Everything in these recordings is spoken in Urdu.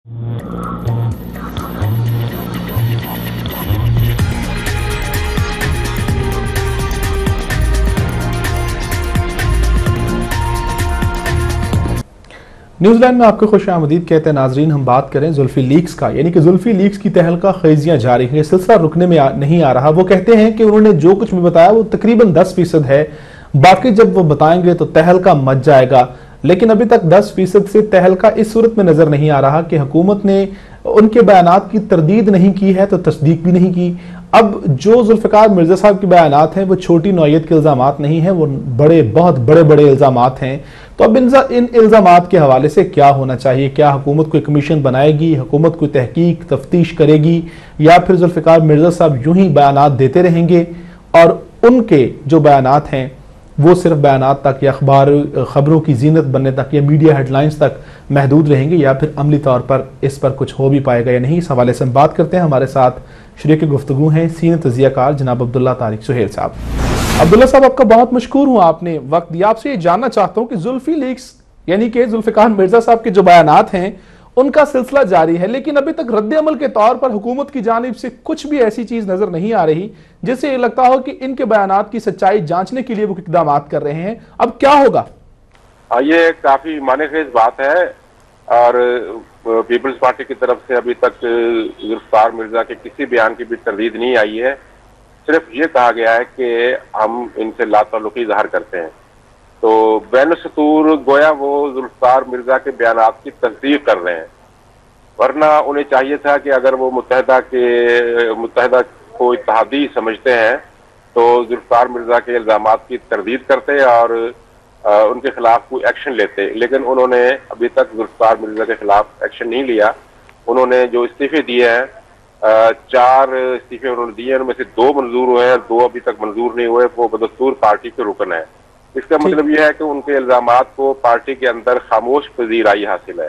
نیوز لائن میں آپ کو خوش آمدید کہتے ہیں ناظرین. ہم بات کریں زلفی لیکس کا، یعنی کہ زلفی لیکس کی تہلکہ خیزیاں جاری ہیں، یہ سلسلہ رکنے میں نہیں آ رہا. وہ کہتے ہیں کہ انہوں نے جو کچھ بھی بتایا وہ تقریباً 10% ہے، باقی جب وہ بتائیں گے تو تہلکہ مچ جائے گا. لیکن ابھی تک 10% سے تہلکہ اس صورت میں نظر نہیں آ رہا کہ حکومت نے ان کے بیانات کی تردید نہیں کی ہے تو تصدیق بھی نہیں کی. اب جو ذوالفقار مرزا صاحب کے بیانات ہیں وہ چھوٹی نوعیت کے الزامات نہیں ہیں، وہ بہت بڑے الزامات ہیں. تو اب ان الزامات کے حوالے سے کیا ہونا چاہیے؟ کیا حکومت کوئی کمیشن بنائے گی، حکومت کوئی تحقیق تفتیش کرے گی، یا پھر ذوالفقار مرزا صاحب یوں ہی بیانات دیتے رہیں گے اور ان کے جو بیانات ہیں وہ صرف بیانات تک یا خبروں کی زینت بننے تک یا میڈیا ہیڈ لائنز تک محدود رہیں گے، یا پھر عملی طور پر اس پر کچھ ہو بھی پائے گا یا نہیں؟ اس حوالے سے ہم بات کرتے ہیں. ہمارے ساتھ شریک گفتگو ہیں سینئر تجزیہ کار جناب عبداللہ طارق سہیل صاحب. عبداللہ صاحب، آپ کا بہت مشکور ہوں، آپ نے وقت دیا. آپ سے یہ جاننا چاہتا ہوں کہ زلفی لیکس یعنی کہ ذوالفقار مرزا صاحب کے جو بیانات ہیں ان کا سلسلہ جاری ہے، لیکن ابھی تک رد عمل کے طور پر حکومت کی جانب سے کچھ بھی ایسی چیز نظر نہیں آ رہی جس سے یہ لگتا ہو کہ ان کے بیانات کی سچائی جانچنے کے لیے وہ اقدامات کر رہے ہیں. اب کیا ہوگا؟ یہ کافی معنی خیز بات ہے، اور پیپلز پارٹی کی طرف سے ابھی تک ذوالفقار مرزا کے کسی بیان کی بھی تردید نہیں آئی ہے. صرف یہ کہا گیا ہے کہ ہم ان سے لا تعلقی ظاہر کرتے ہیں. تو بین السطور گویا وہ ذوالفقار مرزا کے بیانات کی تصدیق کر رہے ہیں، ورنہ انہیں چاہیے تھا کہ اگر وہ متحدہ کو اتحادی سمجھتے ہیں تو ذوالفقار مرزا کے الزامات کی تردید کرتے اور ان کے خلاف کوئی ایکشن لیتے. لیکن انہوں نے ابھی تک ذوالفقار مرزا کے خلاف ایکشن نہیں لیا. انہوں نے جو استعفے دیے ہیں، 4 استعفے انہوں نے دیے ہیں، ان میں سے 2 منظور ہوئے ہیں، 2 ابھی تک منظور نہیں ہوئے. وہ بدستور پارٹی کے رکن ہیں. اس کا مطلب یہ ہے کہ ان کے الزامات کو پارٹی کے اندر خاموش پذیرائی حاصل ہے.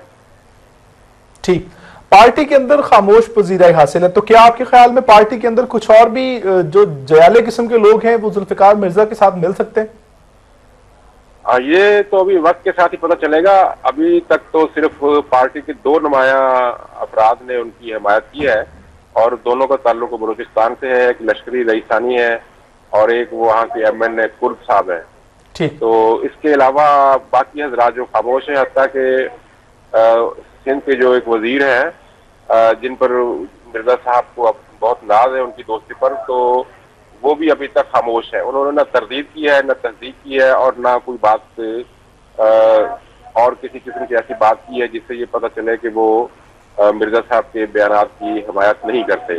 ٹھیک، پارٹی کے اندر خاموش پذیرائی حاصل ہے. تو کیا آپ کے خیال میں پارٹی کے اندر کچھ اور بھی جو جیالے قسم کے لوگ ہیں وہ ذوالفقار مرزا کے ساتھ مل سکتے ہیں؟ یہ تو ابھی وقت کے ساتھ ہی پتہ چلے گا. ابھی تک تو صرف پارٹی کے 2 نمایاں افراد نے ان کی حمایت کی ہے، اور دونوں کا تعلق بلوچستان سے ہے. ایک لشکری رئیسانی ہے اور ایک وہاں کے MN کرد صاحب ہیں. تو اس کے علاوہ باقی حضرات جو خاموش ہیں، حتیٰ کہ سندھ کے جو ایک وزیر ہیں جن پر مرزا صاحب کو اب بہت ناز ہے ان کی دوستی پر، تو وہ بھی ابھی تک خاموش ہے. انہوں نے نہ تردید کی ہے، نہ تصدیق کی ہے، اور نہ کوئی بات اور کسی قسم کی ایسی بات کی ہے جس سے یہ پتہ چلے کہ وہ مرزا صاحب کے بیانات کی حمایت نہیں کرتے.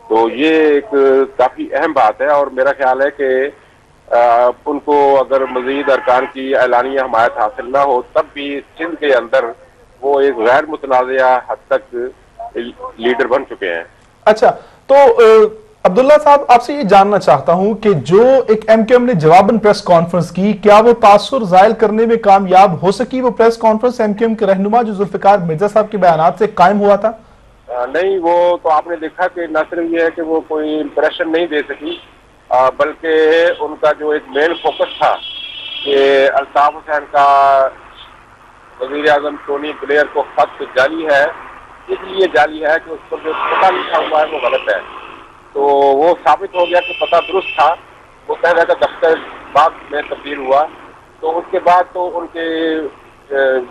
تو یہ ایک کافی اہم بات ہے، اور میرا خیال ہے کہ ان کو اگر مزید ارکان کی اعلانیہ حمایت حاصل نہ ہو تب بھی سندھ کے اندر وہ ایک غیر متنازعہ حد تک لیڈر بن چکے ہیں. اچھا، تو عبداللہ صاحب، آپ سے یہ جاننا چاہتا ہوں کہ جو ایک MKM نے جواباً پریس کانفرنس کی، کیا وہ تاثر زائل کرنے میں کامیاب ہو سکی وہ پریس کانفرنس MKM کے رہنما جو ذوالفقار مرزا صاحب کے بیانات سے قائم ہوا تھا؟ نہیں، وہ تو آپ نے دیکھا کہ نہ صرف یہ ہے کہ وہ کوئی امپریشن نہیں دے سکی، بلکہ ان کا جو ایک مین فوکس تھا کہ الطاف حسین کا وزیر اعظم ٹونی بلیئر کو خط جعلی ہے، اس لیے جعلی ہے کہ اس پر جو پتہ لکھا ہوا ہے وہ غلط ہے. تو وہ ثابت ہو گیا کہ پتہ درست تھا. وہ متحدہ کا دفتر بعد میں تبدیل ہوا. تو اس کے بعد تو ان کے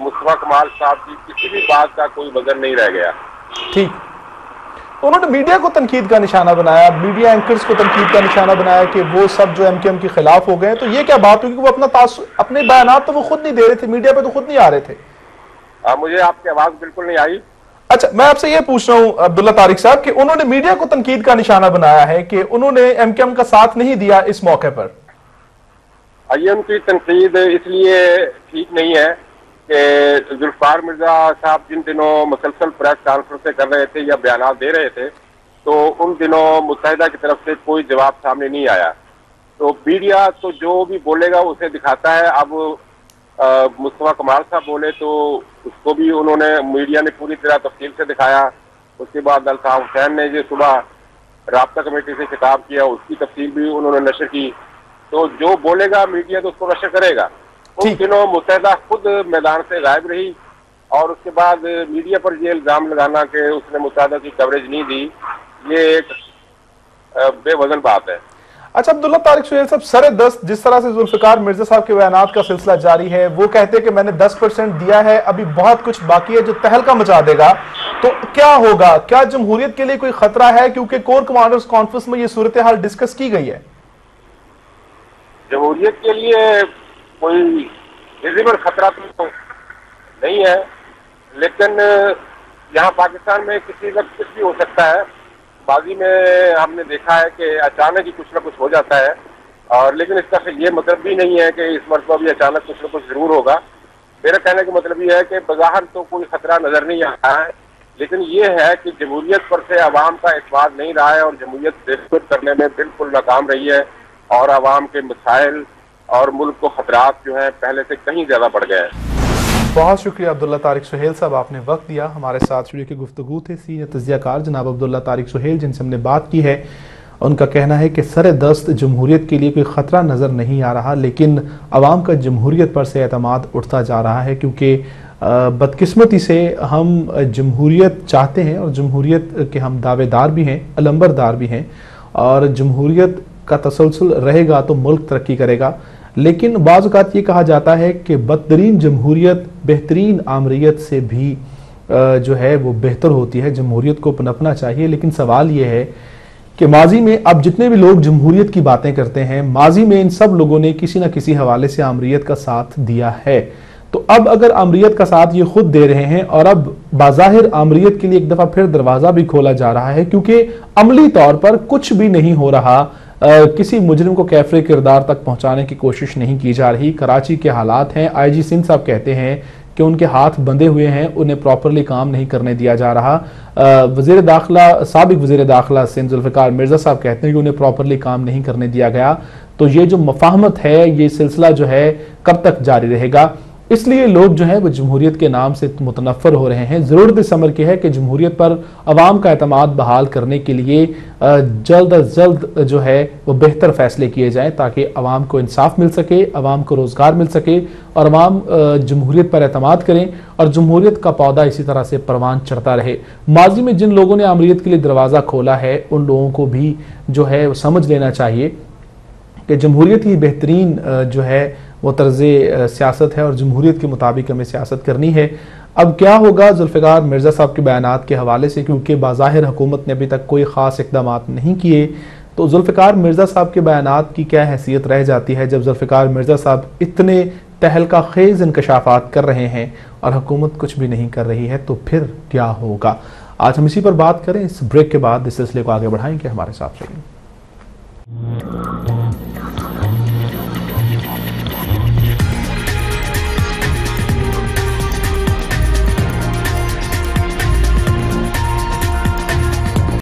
مصطفیٰ کمال صاحب کی کسی بھی بات کا کوئی وزن نہیں رہ گیا. ٹھیک، انہوں نے میڈیا کو تنقید کا نشانہ بنایا، میڈیا اینکرز کو تنقید کا نشانہ بنایا کہ وہ سب جو MKM کے خلاف ہو گئے. تو یہ کیا بات ہوئی کہ وہ اپنے بیانات تو وہ خود نہیں دے رہے تھے، میڈیا پہ تو خود نہیں آ رہے تھے؟ مجھے آپ کی آواز بالکل نہیں آئی. اچھا، میں آپ سے یہ پوچھ رہا ہوں عبداللہ طارق صاحب کہ انہوں نے میڈیا کو تنقید کا نشانہ بنایا ہے کہ انہوں نے MKM کا ساتھ نہیں دیا اس موقع پر. یہ ان کی تنقید اس لیے ٹھیک نہیں ہے کہ ذوالفقار مرزا صاحب جن دنوں مسلسل پریس کانفرنسیں کر رہے تھے یا بیانات دے رہے تھے تو ان دنوں متحدہ کی طرف سے کوئی جواب سامنے نہیں آیا. تو میڈیا تو جو بھی بولے گا اسے دکھاتا ہے. اب مصطفیٰ کمال صاحب بولے تو اس کو بھی انہوں نے میڈیا نے پوری طرح تفصیل سے دکھایا. اس کے بعد الطاف حسین نے جو صبح رابطہ کمیٹی سے خطاب کیا اس کی تفصیل بھی انہوں نے نشر کی. تو جو بولے گا میڈیا تو اس کو نشر کرے گا. ان دنوں متحدہ خود میدان سے غائب رہی اور اس کے بعد میڈیا پر یہ الزام لگانا کہ اس نے متحدہ کی کوریج نہیں دی، یہ ایک بے وزن بات ہے۔ اچھا عبداللہ طارق سہیل صاحب، سر دست جس طرح سے ذوالفقار مرزا صاحب کے بیانات کا سلسلہ جاری ہے، وہ کہتے ہیں کہ میں نے 10% دیا ہے، ابھی بہت کچھ باقی ہے جو تہلکہ مچا دے گا، تو کیا ہوگا؟ کیا جمہوریت کے لیے کوئی خطرہ ہے؟ کیونکہ کور کمانڈرز کانفرنس میں یہ صورتحال ڈسکس کی گئی ہے۔ جمہوریت کے لیے کوئی ویزیبل خطرہ تو نہیں ہے، لیکن یہاں پاکستان میں کسی وقت کچھ بھی ہو سکتا ہے۔ ماضی میں ہم نے دیکھا ہے کہ اچانک ہی کچھ نہ کچھ ہو جاتا ہے، اور لیکن اس کا یہ مطلب بھی نہیں ہے کہ اس مرتبہ بھی اچانک کچھ نہ کچھ ضرور ہوگا۔ میرا کہنے کا مطلب یہ ہے کہ بظاہر تو کوئی خطرہ نظر نہیں آتا ہے، لیکن یہ ہے کہ جمہوریت پر سے عوام کا اعتماد نہیں رہا ہے، اور جمہوریت بہتر کرنے میں بالکل ناکام رہی ہے، اور عوام کے مسائل اور ملک کو خطرات جو ہیں پہلے سے کہیں زیادہ بڑھ گئے ہیں۔ بہت شکریہ عبداللہ طارق سہیل صاحب، آپ نے وقت دیا، ہمارے ساتھ شروع کی گفتگو تھے سینئر تجزیہ کار جناب عبداللہ طارق سہیل جن سے ہم نے بات کی ہے۔ ان کا کہنا ہے کہ سر دست جمہوریت کے لیے کوئی خطرہ نظر نہیں آ رہا، لیکن عوام کا جمہوریت پر سے اعتماد اٹھتا جا رہا ہے، کیونکہ بدقسمتی سے ہم جمہوریت چاہتے ہیں اور جمہوریت کے ہم دعوے دار بھی ہیں، علمبردار بھی ہیں، اور جمہوریت کا تسلسل رہے گا تو ملک ترقی کرے گا۔ لیکن بعض اوقات یہ کہا جاتا ہے کہ بدترین جمہوریت بہترین آمریت سے بھی جو ہے وہ بہتر ہوتی ہے، جمہوریت کو پنپنا چاہیے۔ لیکن سوال یہ ہے کہ ماضی میں اب جتنے بھی لوگ جمہوریت کی باتیں کرتے ہیں، ماضی میں ان سب لوگوں نے کسی نہ کسی حوالے سے آمریت کا ساتھ دیا ہے، تو اب اگر آمریت کا ساتھ یہ خود دے رہے ہیں اور اب بظاہر آمریت کے لیے ایک دفعہ پھر دروازہ بھی کھولا جا رہا ہے، کیونکہ عملی طور پر کچھ بھی نہیں ہو رہا، کسی مجرم کو کیفر کردار تک پہنچانے کی کوشش نہیں کی جا رہی۔ کراچی کے حالات ہیں، آئی جی سنگھ صاحب کہتے ہیں کہ ان کے ہاتھ بندھے ہوئے ہیں، انہیں پراپرلی کام نہیں کرنے دیا جا رہا۔ وزیر داخلہ، سابق وزیر داخلہ سندھ ذوالفقار مرزا صاحب کہتے ہیں کہ انہیں پراپرلی کام نہیں کرنے دیا گیا۔ تو یہ جو مفاہمت ہے، یہ سلسلہ جو ہے کب تک جاری رہے گا؟ اس لیے لوگ جو ہیں وہ جمہوریت کے نام سے متنفر ہو رہے ہیں۔ ضرورت اس امر کی ہے کہ جمہوریت پر عوام کا اعتماد بحال کرنے کے لیے جلد از جلد جو ہے وہ بہتر فیصلے کیے جائیں، تاکہ عوام کو انصاف مل سکے، عوام کو روزگار مل سکے، اور عوام جمہوریت پر اعتماد کریں اور جمہوریت کا پودا اسی طرح سے پروان چڑھتا رہے۔ ماضی میں جن لوگوں نے آمریت کے لیے دروازہ کھولا ہے، ان لوگوں کو بھی جو ہے وہ سمجھ لینا چاہیے کہ جمہوریت ہی بہترین جو ہے وہ طرز سیاست ہے، اور جمہوریت کے مطابق ہمیں سیاست کرنی ہے۔ اب کیا ہوگا ذوالفقار مرزا صاحب کے بیانات کے حوالے سے، کیونکہ بظاہر حکومت نے ابھی تک کوئی خاص اقدامات نہیں کیے، تو ذوالفقار مرزا صاحب کے بیانات کی کیا حیثیت رہ جاتی ہے جب ذوالفقار مرزا صاحب اتنے تہلکہ خیز انکشافات کر رہے ہیں اور حکومت کچھ بھی نہیں کر رہی ہے، تو پھر کیا ہوگا؟ آج ہم اسی پر بات کریں، اس بریک کے بعد اس سلسلے کو آگے بڑھائیں گے، ہمارے ساتھ رہیے۔